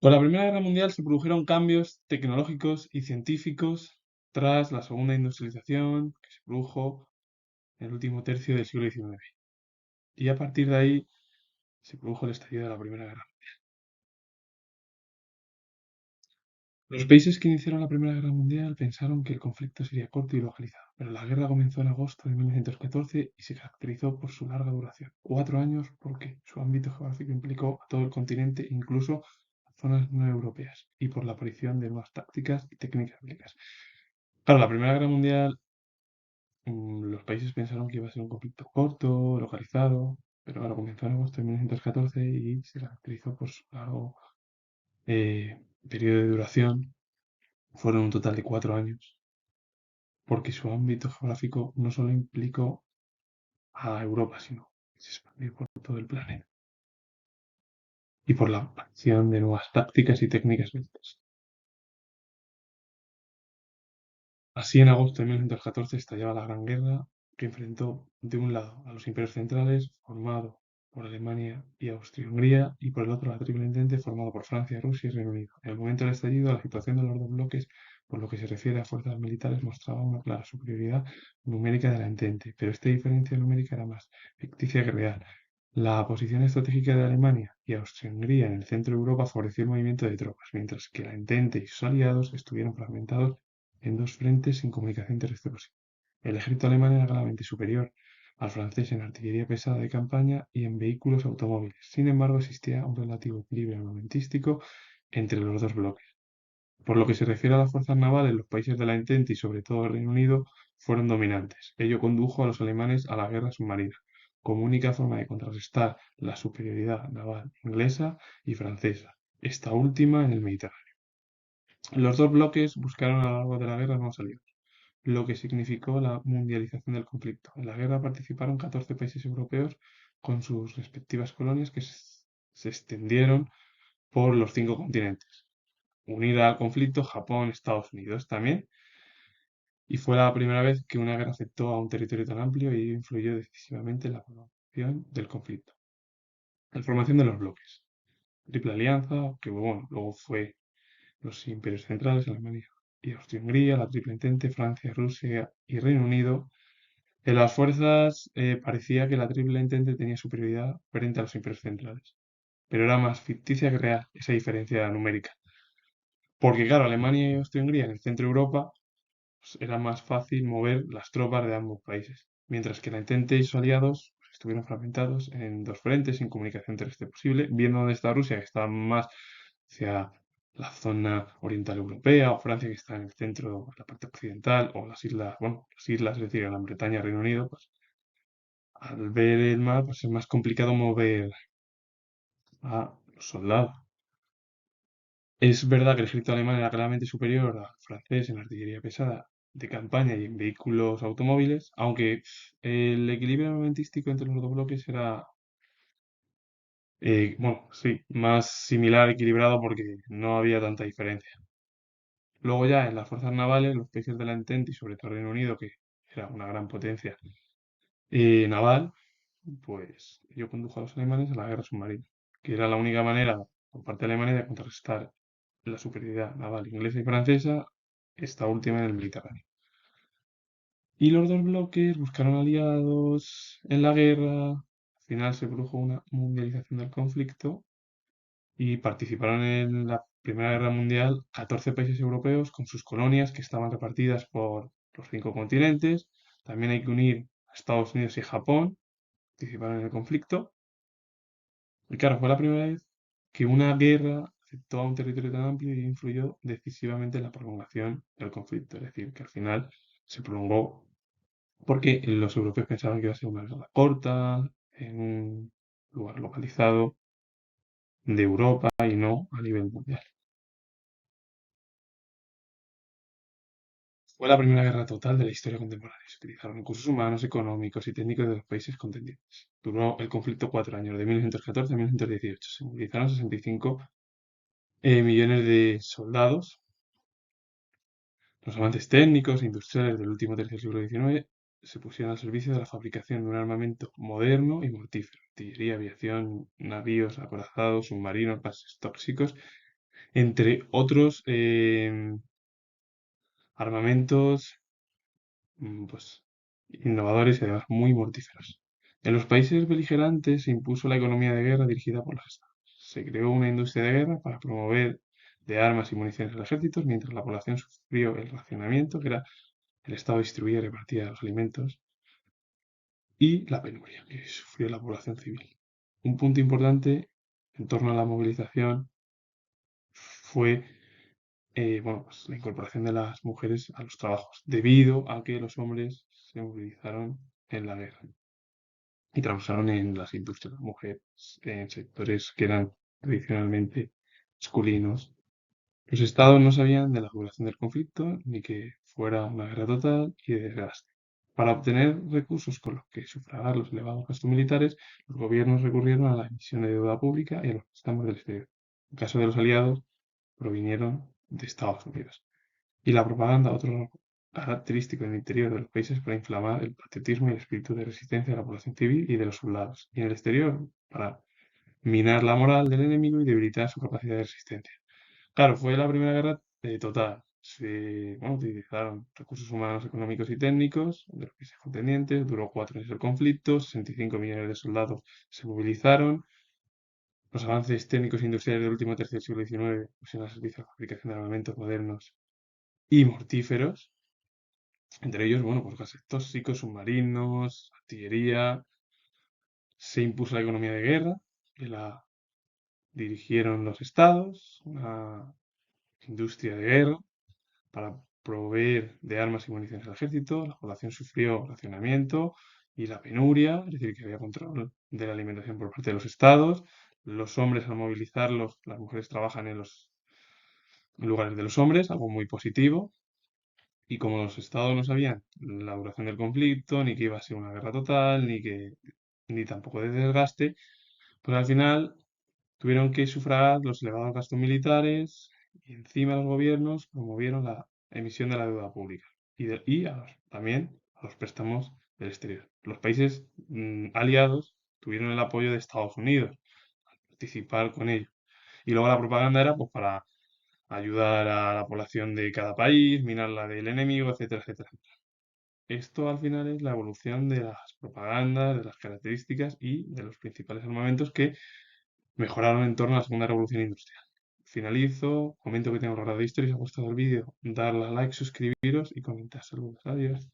Con la Primera Guerra Mundial se produjeron cambios tecnológicos y científicos tras la segunda industrialización que se produjo en el último tercio del siglo XIX. Y a partir de ahí se produjo el estallido de la Primera Guerra. Los países que iniciaron la Primera Guerra Mundial pensaron que el conflicto sería corto y localizado, pero la guerra comenzó en agosto de 1914 y se caracterizó por su larga duración, 4 años, porque su ámbito geográfico implicó a todo el continente, incluso a zonas no europeas, y por la aparición de nuevas tácticas y técnicas bélicas. Claro, la Primera Guerra Mundial, los países pensaron que iba a ser un conflicto corto, localizado, pero claro, comenzó en agosto de 1914 y se caracterizó por su largo periodo de duración. Fueron un total de 4 años, porque su ámbito geográfico no solo implicó a Europa, sino que se expandió por todo el planeta y por la aparición de nuevas tácticas y técnicas bélicas. Así, en agosto de 1914 estallaba la Gran Guerra, que enfrentó de un lado a los imperios centrales, formado por Alemania y Austria-Hungría, y por el otro la Triple Entente, formado por Francia, Rusia y Reino Unido. En el momento del estallido, la situación de los dos bloques, por lo que se refiere a fuerzas militares, mostraba una clara superioridad numérica de la Entente, pero esta diferencia numérica era más ficticia que real. La posición estratégica de Alemania y Austria-Hungría en el centro de Europa favoreció el movimiento de tropas, mientras que la Entente y sus aliados estuvieron fragmentados en dos frentes sin comunicación terrestre posible. El ejército alemán era claramente superior al francés en artillería pesada de campaña y en vehículos automóviles. Sin embargo, existía un relativo equilibrio armamentístico entre los dos bloques. Por lo que se refiere a las fuerzas navales, los países de la Entente y sobre todo el Reino Unido fueron dominantes. Ello condujo a los alemanes a la guerra submarina, como única forma de contrarrestar la superioridad naval inglesa y francesa, esta última en el Mediterráneo. Los dos bloques buscaron a lo largo de la guerra nuevos aliados, lo que significó la mundialización del conflicto. En la guerra participaron 14 países europeos con sus respectivas colonias que se extendieron por los 5 continentes. Unida al conflicto, Japón, Estados Unidos también, y fue la primera vez que una guerra afectó a un territorio tan amplio y influyó decisivamente en la prolongación del conflicto. La formación de los bloques. Triple Alianza, que bueno, luego fue los imperios centrales, Alemania y Austria-Hungría, la Triple Entente, Francia, Rusia y Reino Unido. En las fuerzas parecía que la Triple Entente tenía superioridad frente a los imperios centrales, pero era más ficticia que real esa diferencia numérica. Porque claro, Alemania y Austria-Hungría en el centro de Europa pues, era más fácil mover las tropas de ambos países, mientras que la Entente y sus aliados pues, estuvieron fragmentados en dos frentes sin comunicación terrestre posible, viendo dónde está Rusia, que está más hacia la zona oriental europea, o Francia, que está en el centro, en la parte occidental, o las islas, bueno, las islas, es decir, Gran Bretaña, Reino Unido, pues al ver el mar, pues es más complicado mover a los soldados. Es verdad que el ejército alemán era claramente superior al francés en artillería pesada de campaña y en vehículos automóviles, aunque el equilibrio armamentístico entre los dos bloques era, bueno, sí, más similar, equilibrado, porque no había tanta diferencia. Luego ya en las fuerzas navales, los países de la Entente y sobre todo Reino Unido, que era una gran potencia naval, pues ello condujo a los alemanes a la guerra submarina, que era la única manera por parte de Alemania de contrarrestar la superioridad naval inglesa y francesa, esta última en el Mediterráneo. Y los dos bloques buscaron aliados en la guerra, al final se produjo una mundialización del conflicto y participaron en la Primera Guerra Mundial 14 países europeos con sus colonias que estaban repartidas por los 5 continentes. También hay que unir a Estados Unidos y Japón, participaron en el conflicto. Y claro, fue la primera vez que una guerra afectó a un territorio tan amplio y influyó decisivamente en la prolongación del conflicto. Es decir, que al final se prolongó porque los europeos pensaban que iba a ser una guerra corta, en un lugar localizado de Europa y no a nivel mundial. Fue la primera guerra total de la historia contemporánea. Se utilizaron recursos humanos, económicos y técnicos de los países contendientes. Duró el conflicto 4 años, de 1914 a 1918. Se movilizaron 65 millones de soldados. Los avances técnicos e industriales del último tercio del siglo XIX se pusieron al servicio de la fabricación de un armamento moderno y mortífero. Artillería, aviación, navíos, acorazados, submarinos, gases tóxicos entre otros armamentos pues, innovadores y además muy mortíferos. En los países beligerantes se impuso la economía de guerra dirigida por los estados. Se creó una industria de guerra para promover de armas y municiones al ejército, mientras la población sufrió el racionamiento, que era el estado distribuía y repartía los alimentos, y la penuria, que sufrió la población civil. Un punto importante en torno a la movilización fue bueno, pues la incorporación de las mujeres a los trabajos, debido a que los hombres se movilizaron en la guerra y trabajaron en las industrias, las mujeres en sectores que eran tradicionalmente masculinos. Los estados no sabían de la duración del conflicto ni que fuera una guerra total y de desgaste. Para obtener recursos con los que sufragar los elevados gastos militares, los gobiernos recurrieron a la emisión de deuda pública y a los préstamos del exterior. En el caso de los aliados, provinieron de Estados Unidos. Y la propaganda, otro característico en el interior de los países para inflamar el patriotismo y el espíritu de resistencia de la población civil y de los soldados. Y en el exterior, para minar la moral del enemigo y debilitar su capacidad de resistencia. Claro, fue la primera guerra total. Se bueno, utilizaron recursos humanos, económicos y técnicos de los países contendientes. Duró 4 años el conflicto, 65 millones de soldados se movilizaron. Los avances técnicos e industriales del último tercio del siglo XIX pusieron al servicio de la fabricación de armamentos modernos y mortíferos. Entre ellos, bueno, pues gases tóxicos, submarinos, artillería. Se impuso la economía de guerra, que la dirigieron los estados, una industria de guerra para proveer de armas y municiones al ejército. La población sufrió racionamiento y la penuria, es decir, que había control de la alimentación por parte de los estados. Los hombres, al movilizarlos, las mujeres trabajan en los lugares de los hombres, algo muy positivo. Y como los estados no sabían la duración del conflicto, ni que iba a ser una guerra total, ni tampoco de desgaste, pues al final tuvieron que sufragar los elevados gastos militares y encima los gobiernos promovieron la emisión de la deuda pública también a los préstamos del exterior. Los países aliados tuvieron el apoyo de Estados Unidos, participar con ellos. Y luego la propaganda era pues para ayudar a la población de cada país, minar la del enemigo, etcétera, etcétera. Esto al final es la evolución de las propagandas, de las características y de los principales armamentos que mejoraron en torno a la segunda revolución industrial. Finalizo, comento que tengo un rato de historia, si os ha gustado el vídeo, darle a like, suscribiros y comentar. Saludos, adiós.